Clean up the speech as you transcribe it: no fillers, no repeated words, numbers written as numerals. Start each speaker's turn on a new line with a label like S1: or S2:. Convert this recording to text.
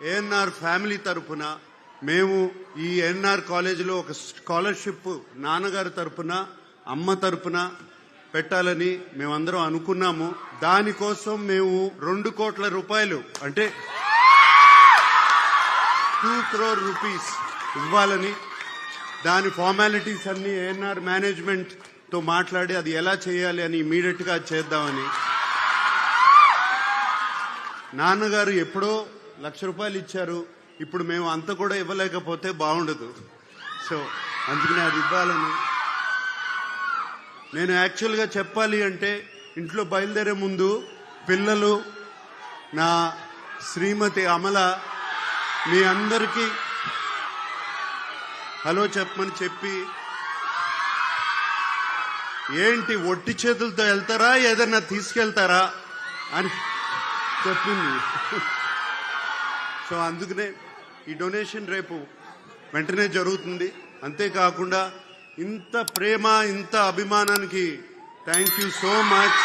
S1: ANR family తరపున మేము ఈ ఏఎన్ఆర్ కాలేజీలో ఒక స్కాలర్షిప్ నాన్నగారి తరపున అమ్మ తరపున పెట్టాలని మేమందరం అనుకున్నాము. దానికోసం మేము 2 కోట్ల రూపాయలు అంటే 2 crore rupees ఇవ్వాలని, దాని ఫార్మాలిటీస్ అన్ని ఏఎన్ఆర్ మేనేజ్మెంట్ తో మాట్లాడి అది ఎలా చేయాలి అని ఇమీడియట్ గా చేద్దామని. నాన్నగారు ఎప్పుడో ₹1,00,000 ఇచ్చారు. ఇప్పుడు మేము అంత కూడా ఇవ్వలేకపోతే బాగుండదు. సో అందుకనే అది ఇవ్వాలని. నేను యాక్చువల్గా చెప్పాలి అంటే ఇంట్లో బయలుదేరే ముందు పిల్లలు, నా శ్రీమతి అమల మీ అందరికీ హలో చెప్పమని చెప్పి, ఏంటి ఒట్టి చేతులతో వెళ్తారా ఏదన్నా తీసుకెళ్తారా అని చెప్పింది. సో అందుకనే ఈ డొనేషన్ రేపు వెంటనే జరుగుతుంది. అంతేకాకుండా ఇంత ప్రేమ, ఇంత అభిమానానికి థ్యాంక్ యూ సో మచ్.